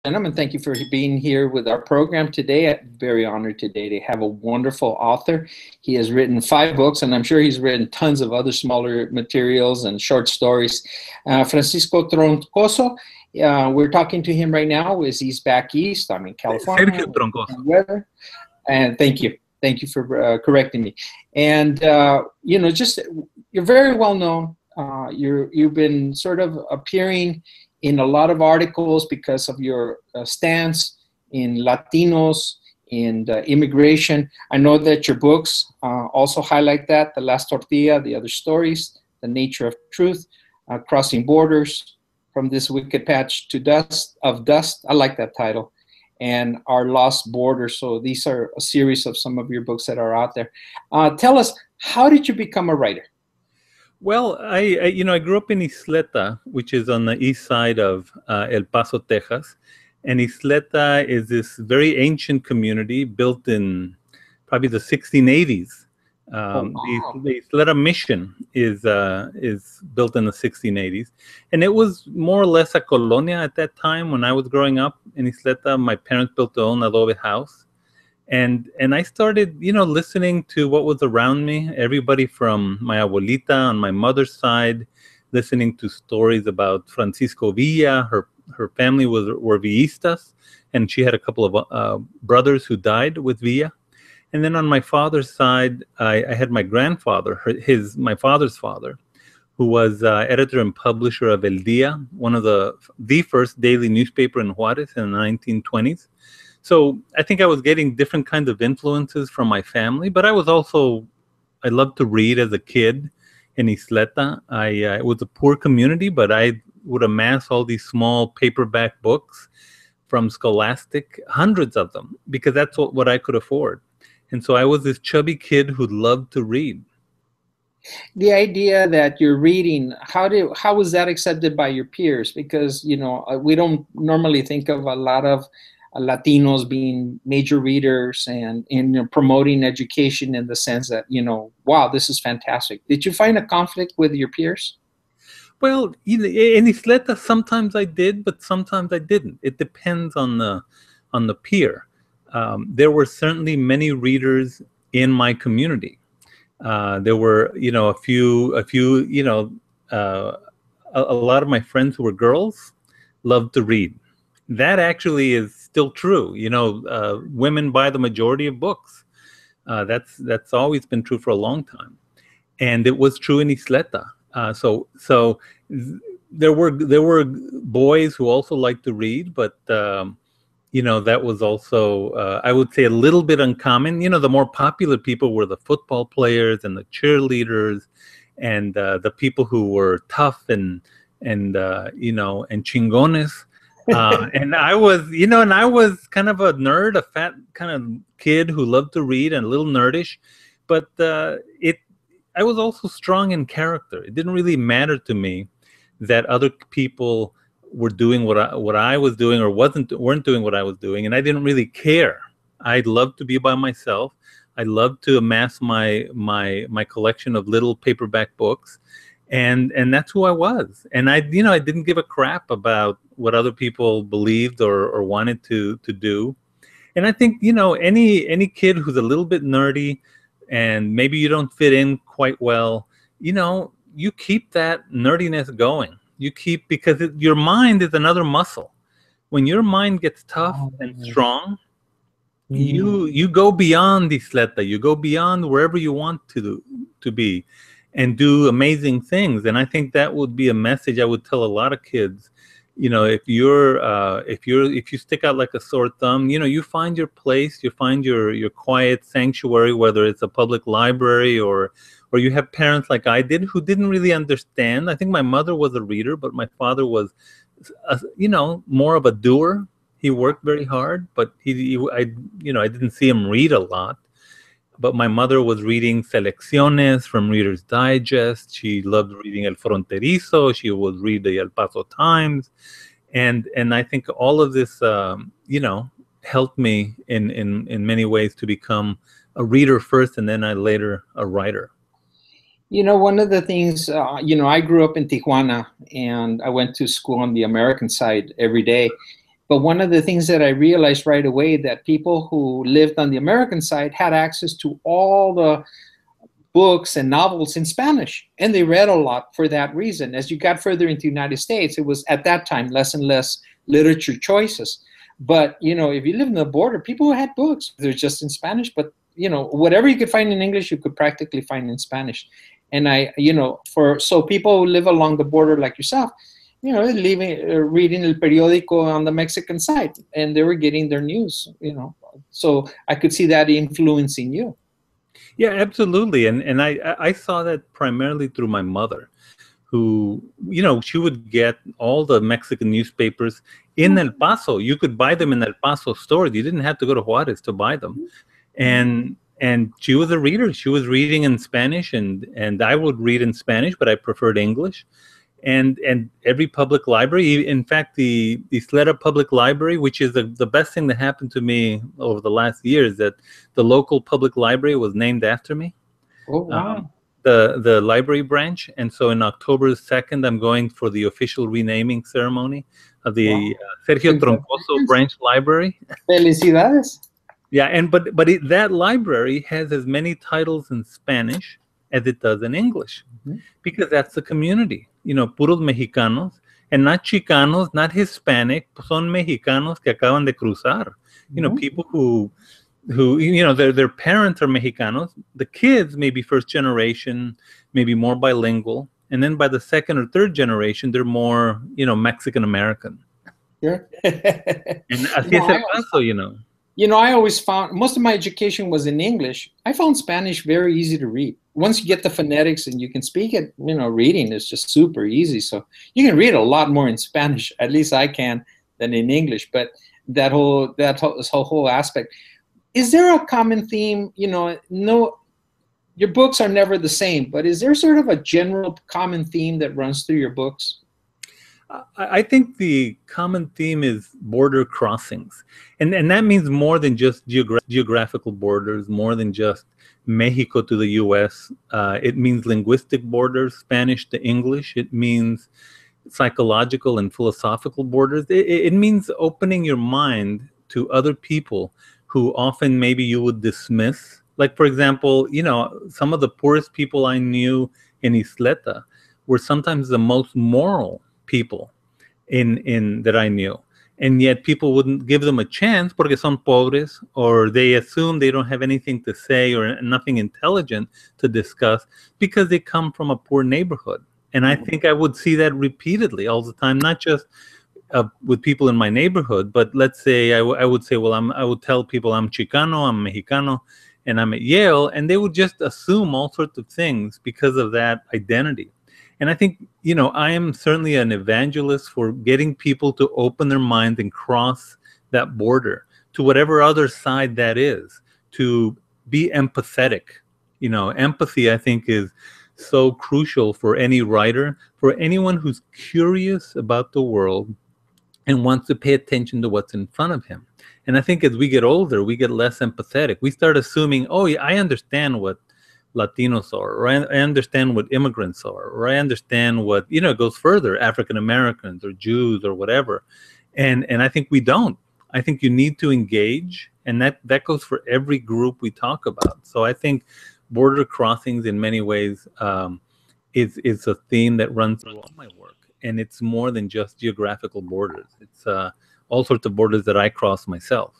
Gentlemen, thank you for being here with our program today. I'm very honored today to have a wonderful author. He has written 5 books, and I'm sure he's written tons of other smaller materials and short stories. Francisco Troncoso, we're talking to him right now as he's back east. I'm in California. Sergio Troncoso. Weather. And thank you. Thank you for correcting me. And, just you're very well known. You've been sort of appearing in a lot of articles because of your stance in Latinos, in immigration. I know that your books also highlight that: The Last Tortilla, The Other Stories, The Nature of Truth, Crossing Borders, From This Wicked Patch to Dust. I like that title. And Our Lost Borders. So these are a series of some of your books that are out there. Tell us, how did you become a writer? Well, I grew up in Isleta, which is on the east side of El Paso, Texas. And Isleta is this very ancient community built in probably the 1680s. The Isleta Mission is built in the 1680s. And it was more or less a colonia at that time. When I was growing up in Isleta, my parents built their own adobe house. And I started, listening to what was around me. Everybody from my abuelita on my mother's side, listening to stories about Francisco Villa. Her family were Villistas, and she had a couple of brothers who died with Villa. And then on my father's side, I had my grandfather, my father's father, who was editor and publisher of El Dia, one of the first daily newspaper in Juarez in the 1920s. So I think I was getting different kinds of influences from my family, but I loved to read as a kid in Isleta. It was a poor community, but I would amass all these small paperback books from Scholastic, hundreds of them, because that's what I could afford. And so I was this chubby kid who loved to read. The idea that you're reading, how was that accepted by your peers? Because, we don't normally think of a lot of Latinos being major readers and in promoting education in the sense that, wow, this is fantastic. Did you find a conflict with your peers? Well, in Isleta, sometimes I did, but sometimes I didn't. It depends on the peer. There were certainly many readers in my community. There were, a few, a lot of my friends who were girls loved to read. That actually is still true. Women buy the majority of books. That's always been true for a long time, and it was true in Isleta. So there were boys who also liked to read, but that was also I would say a little bit uncommon. The more popular people were the football players and the cheerleaders, and the people who were tough and chingones. And I was kind of a nerd, a fat kind of kid who loved to read and a little nerdish, but I was also strong in character. It didn't really matter to me that other people were doing what I was doing or weren't doing what I was doing, and I didn't really care. I loved to be by myself. I loved to amass my collection of little paperback books. And that's who I was. And I didn't give a crap about what other people believed or wanted to do. And I think, any kid who's a little bit nerdy and maybe you don't fit in quite well, you keep that nerdiness going. Because your mind is another muscle. When your mind gets tough and strong, you go beyond Isleta. You go beyond wherever you want to be, and do amazing things. And I think that would be a message I would tell a lot of kids. If you stick out like a sore thumb, you find your place, you find your quiet sanctuary, whether it's a public library or you have parents like I did who didn't really understand. I think my mother was a reader, but my father was, more of a doer. He worked very hard, but I didn't see him read a lot. But my mother was reading Selecciones from Reader's Digest. She loved reading El Fronterizo. She would read the El Paso Times. And I think all of this, helped me in many ways to become a reader first, and then later a writer. One of the things, I grew up in Tijuana, and I went to school on the American side every day. But one of the things that I realized right away, that people who lived on the American side had access to all the books and novels in Spanish, and they read a lot for that reason. As you got further into the United States, it was at that time less and less literature choices. But if you live in the border, people who had books, they're just in Spanish. But whatever you could find in English, you could practically find in Spanish. And so people who live along the border like yourself, reading el periódico on the Mexican side, and they were getting their news. So I could see that influencing you. Yeah, absolutely. And I saw that primarily through my mother, who, she would get all the Mexican newspapers in El Paso. You could buy them in El Paso stores. You didn't have to go to Juarez to buy them. And she was a reader. She was reading in Spanish, and I would read in Spanish, but I preferred English. And every public library, in fact, the Isleta Public Library, which is the best thing that happened to me over the last year, is that the local public library was named after me. Oh, wow. The library branch. And so in October 2nd, I'm going for the official renaming ceremony of the Sergio Troncoso branch library. Felicidades. Yeah, but that library has as many titles in Spanish as it does in English, because that's the community. Puros mexicanos, and not Chicanos, not Hispanic, son mexicanos que acaban de cruzar. People who their parents are Mexicanos. The kids may be first generation, maybe more bilingual, and then by the second or third generation, they're more Mexican American. Sure. And así es el caso, I always found most of my education was in English. I found Spanish very easy to read. Once you get the phonetics and you can speak it, reading is just super easy. So you can read a lot more in Spanish, at least I can, than in English. But this whole aspect. Is there a common theme? No, your books are never the same, but is there sort of a general common theme that runs through your books? I think the common theme is border crossings. And that means more than just geographical borders, more than just Mexico to the U.S. It means linguistic borders, Spanish to English. It means psychological and philosophical borders. It means opening your mind to other people who often maybe you would dismiss. Like, for example, some of the poorest people I knew in Isleta were sometimes the most moral people in that I knew, and yet people wouldn't give them a chance porque son pobres, or they assume they don't have anything to say or nothing intelligent to discuss because they come from a poor neighborhood. And I think I would see that repeatedly all the time, not just with people in my neighborhood, but let's say I would say, well, I would tell people I'm Chicano, I'm Mexicano, and I'm at Yale, and they would just assume all sorts of things because of that identity. And I think, I am certainly an evangelist for getting people to open their mind and cross that border to whatever other side that is, to be empathetic. Empathy, I think, is so crucial for any writer, for anyone who's curious about the world and wants to pay attention to what's in front of him. And I think as we get older, we get less empathetic. We start assuming, oh, yeah, I understand what Latinos are, or I understand what immigrants are, or I understand what, it goes further, African Americans or Jews or whatever. And I think we don't. I think you need to engage, and that goes for every group we talk about. So I think border crossings in many ways is a theme that runs through all my work. And it's more than just geographical borders. It's all sorts of borders that I cross myself.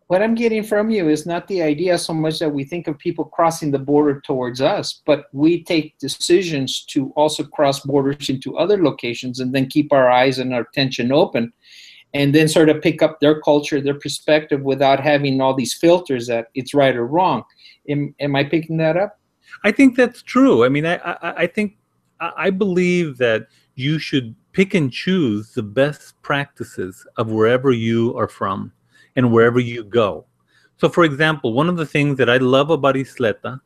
What I'm getting from you is not the idea so much that we think of people crossing the border towards us, but we take decisions to also cross borders into other locations and then keep our eyes and our attention open, and then sort of pick up their culture, their perspective, without having all these filters that it's right or wrong. Am I picking that up? I think that's true. I mean, I believe that you should pick and choose the best practices of wherever you are from and wherever you go. So, for example, one of the things that I love about Isleta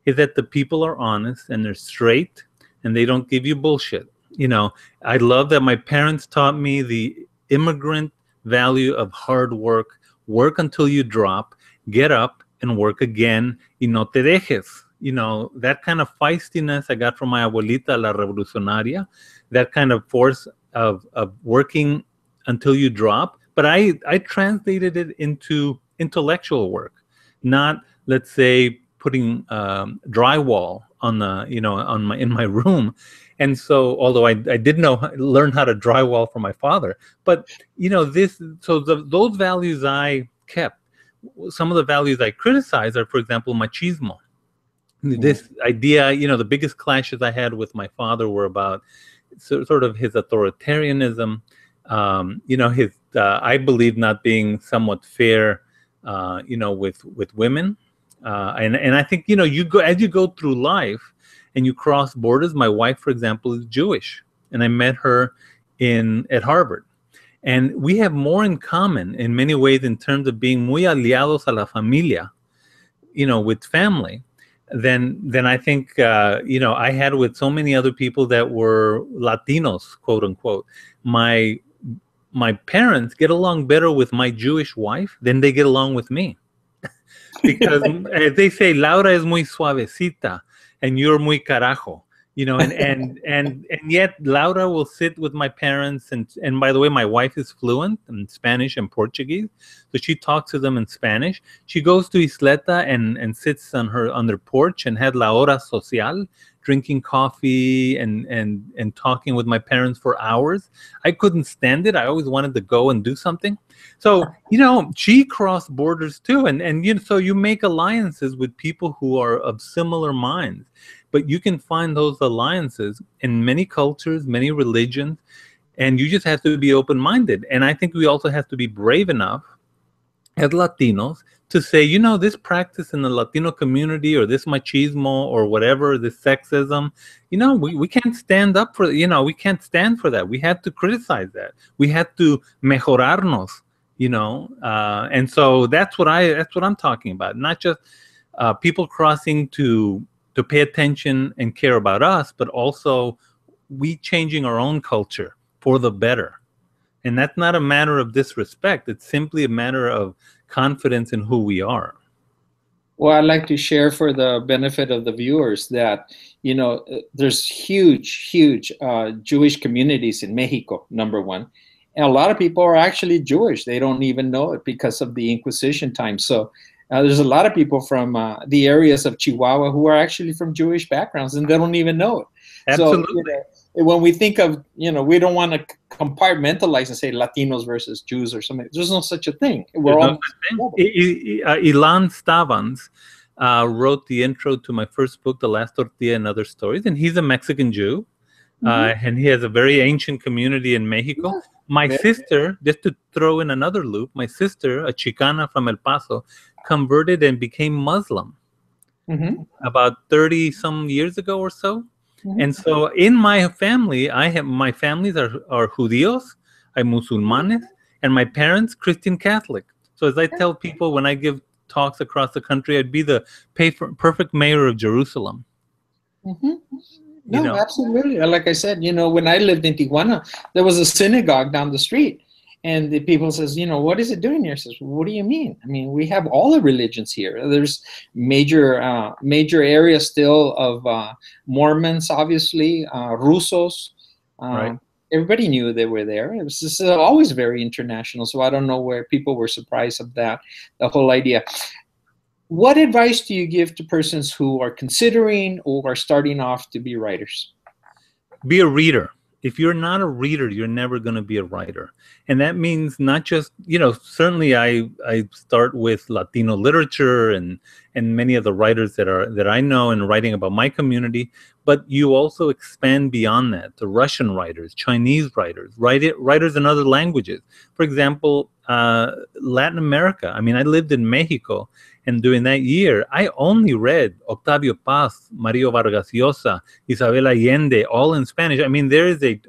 is that the people are honest and they're straight and they don't give you bullshit. I love that my parents taught me the immigrant value of hard work. Work until you drop, get up and work again, y no te dejes. That kind of feistiness I got from my abuelita, la revolucionaria, that kind of force of working until you drop, but I translated it into intellectual work, not, let's say, putting drywall on the, in my room. And so, although I did learn how to drywall from my father, but those values I kept. Some of the values I criticize are, for example, machismo. This idea, the biggest clashes I had with my father were about sort of his authoritarianism, his I believe not being somewhat fair, with women, and I think as you go through life and you cross borders. My wife, for example, is Jewish, and I met her at Harvard, and we have more in common in many ways in terms of being muy aliados a la familia, with family, than I think I had with so many other people that were Latinos, quote unquote. My parents get along better with my Jewish wife than they get along with me, because they say Laura es muy suavecita and you're muy carajo. And yet Laura will sit with my parents, and by the way, my wife is fluent in Spanish and Portuguese, so she talks to them in Spanish. She goes to Isleta and sits on their porch and had la hora social, drinking coffee and talking with my parents for hours. I couldn't stand it. I always wanted to go and do something. So she crossed borders too, and so you make alliances with people who are of similar minds. But you can find those alliances in many cultures, many religions, and you just have to be open-minded. And I think we also have to be brave enough as Latinos to say, this practice in the Latino community, or this machismo, or whatever, this sexism, we can't stand up for, we can't stand for that. We have to criticize that. We have to mejorarnos, and so that's what I'm talking about. Not just people crossing to pay attention and care about us, but also we changing our own culture for the better. And that's not a matter of disrespect. It's simply a matter of confidence in who we are. Well, I'd like to share for the benefit of the viewers that, there's huge Jewish communities in Mexico, number one. And a lot of people are actually Jewish. They don't even know it because of the Inquisition time. So there's a lot of people from the areas of Chihuahua who are actually from Jewish backgrounds, and they don't even know it. Absolutely. So, when we think of, we don't want to compartmentalize and say Latinos versus Jews or something. There's no such a thing. We're all Ilan Stavans wrote the intro to my first book, The Last Tortilla and Other Stories, and he's a Mexican Jew, and he has a very ancient community in Mexico. Yeah. My sister, just to throw in another loop, my sister, a Chicana from El Paso, converted and became Muslim about 30 some years ago or so. And so in my family, my families are Judíos, I'm Musulmanes, and my parents Christian Catholic. So as I tell people when I give talks across the country, I'd be the perfect mayor of Jerusalem. No, absolutely. Like I said, when I lived in Tijuana, there was a synagogue down the street. And the people says, what is it doing here? Says, what do you mean? I mean, we have all the religions here. There's major areas still of Mormons, obviously, Rusos. Right. Everybody knew they were there. It was just always very international. So I don't know where people were surprised of that, the whole idea. What advice do you give to persons who are considering or are starting off to be writers? Be a reader. If you're not a reader, you're never going to be a writer. And that means not just, certainly I start with Latino literature and many of the writers that I know and writing about my community, but you also expand beyond that to Russian writers, Chinese writers, writers in other languages. For example, Latin America. I mean, I lived in Mexico, and during that year, I only read Octavio Paz, Mario Vargas Llosa, Isabel Allende, all in Spanish. I mean, there is a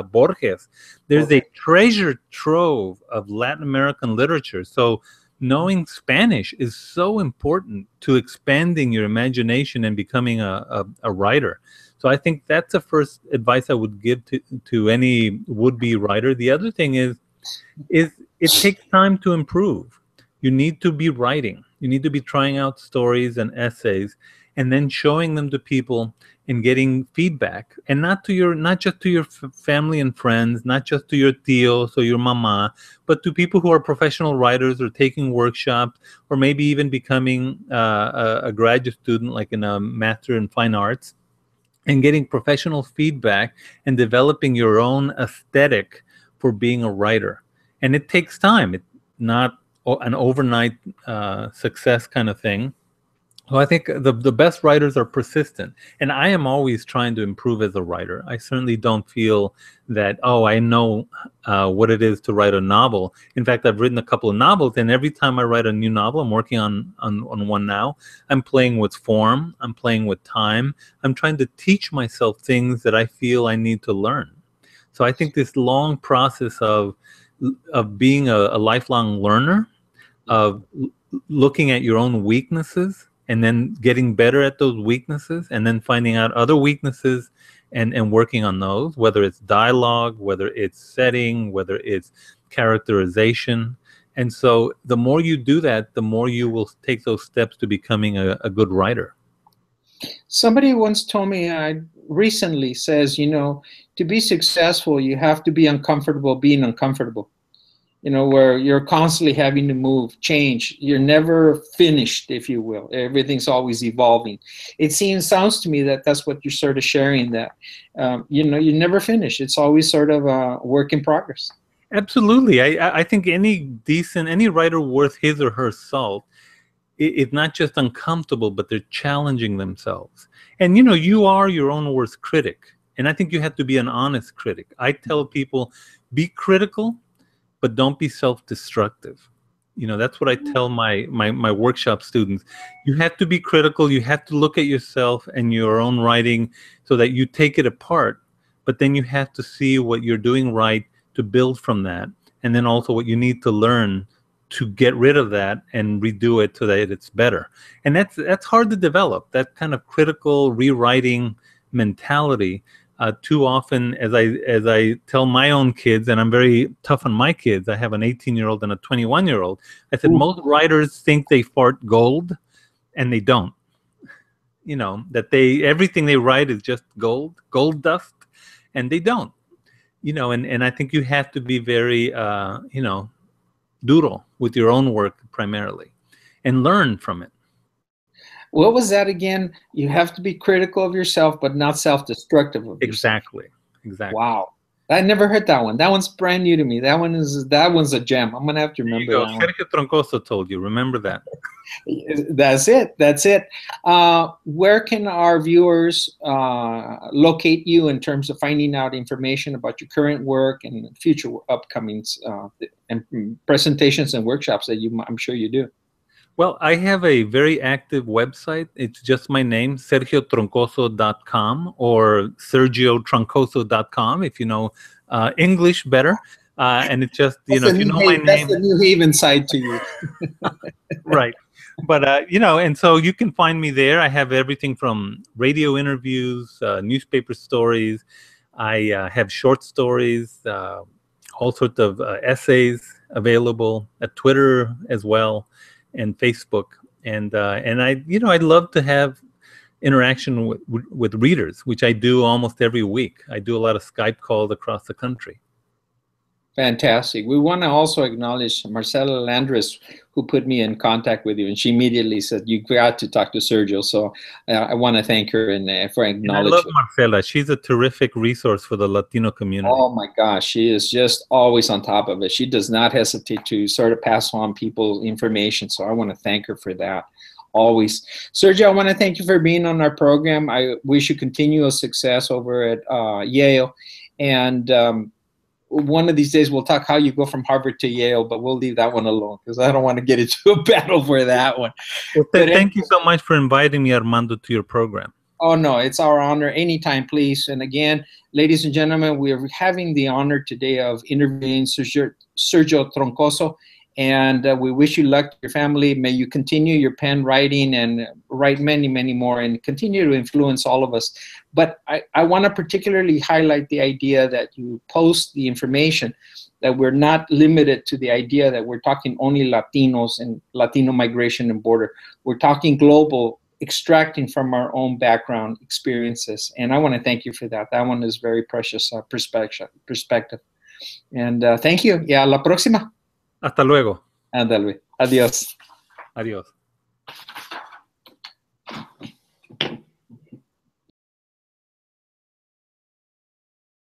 Borges. There's a treasure trove of Latin American literature. So knowing Spanish is so important to expanding your imagination and becoming a writer. So I think that's the first advice I would give to any would-be writer. The other thing is it takes time to improve. You need to be writing. You need to be trying out stories and essays. and then showing them to people and getting feedback, and not just to your family and friends, not just to your tios or your mama, but to people who are professional writers or taking workshops, or maybe even becoming a graduate student, like in a master in fine arts, and getting professional feedback and developing your own aesthetic for being a writer. And it takes time. It's not an overnight success kind of thing. Well, I think the best writers are persistent, and I am always trying to improve as a writer. I certainly don't feel that, oh, I know what it is to write a novel. In fact, I've written a couple of novels, and every time I write a new novel, I'm working on one now, I'm playing with form, I'm playing with time, I'm trying to teach myself things that I feel I need to learn. So I think this long process of being a lifelong learner, of looking at your own weaknesses and then getting better at those weaknesses, and then finding out other weaknesses and working on those, whether it's dialogue, whether it's setting, whether it's characterization. And so the more you do that, the more you will take those steps to becoming a good writer. Somebody once told me, recently says, to be successful, you have to be uncomfortable being uncomfortable. Where you're constantly having to move, change. You're never finished, if you will. Everything's always evolving. Sounds to me that that's what you're sort of sharing, that, you never finish. It's always sort of a work in progress. Absolutely. I think any writer worth his or her salt, it's not just uncomfortable, but they're challenging themselves. And, you are your own worst critic. And I think you have to be an honest critic. I tell people, be critical, but don't be self-destructive. That's what I tell my workshop students. You have to be critical. You have to look at yourself and your own writing so that you take it apart. But then you have to see what you're doing right to build from that. And then also what you need to learn to get rid of that and redo it so that it's better. And that's hard to develop, that kind of critical rewriting mentality. Too often, as I tell my own kids, and I'm very tough on my kids, I have an 18-year-old and a 21-year-old. I said, most writers think they fart gold, and they don't. That everything they write is just gold dust, and they don't. And I think you have to be very, duro with your own work primarily, and learn from it. What was that again? You have to be critical of yourself, but not self-destructive of yourself. Exactly. Wow. I never heard that one. That one's brand new to me. That one's a gem. I'm gonna have to remember that one. Sergio Troncoso told you. Remember that. That's it. Where can our viewers locate you in terms of finding out information about your current work and future upcomings and presentations and workshops that I'm sure you do? Well, I have a very active website. It's just my name, sergiotroncoso.com, or sergiotroncoso.com if you know English better. And it's just, if you know my name. That's the New Haven side to you. Right. But, and so you can find me there. I have everything from radio interviews, newspaper stories. I have short stories, all sorts of essays available at Twitter as well, and Facebook, and I'd love to have interaction with readers, which I do almost every week. I do a lot of Skype calls across the country. Fantastic. We want to also acknowledge Marcela Landris, who put me in contact with you, and she immediately said, you got to talk to Sergio. So I want to thank her for acknowledging. I love Marcela. She's a terrific resource for the Latino community. Oh my gosh, she is just always on top of it. She does not hesitate to sort of pass on people information. So I want to thank her for that. Always. Sergio, I want to thank you for being on our program. I wish you continuous success over at Yale. And one of these days we'll talk how you go from Harvard to Yale, but we'll leave that one alone because I don't want to get into a battle for that one. Well, thank you so much for inviting me, Armando, to your program. Oh, no, it's our honor. Anytime, please. And again, ladies and gentlemen, we're having the honor today of interviewing Sergio Troncoso. And we wish you luck to your family. May you continue your pen writing and write many, many more and continue to influence all of us. But I want to particularly highlight the idea that you post the information, that we're not limited to the idea that we're talking only Latinos and Latino migration and border. We're talking global extracting from our own background experiences. And I want to thank you for that. That one is very precious perspective. And thank you. Y a la próxima. Hasta luego. Ándale. Adiós. Adiós.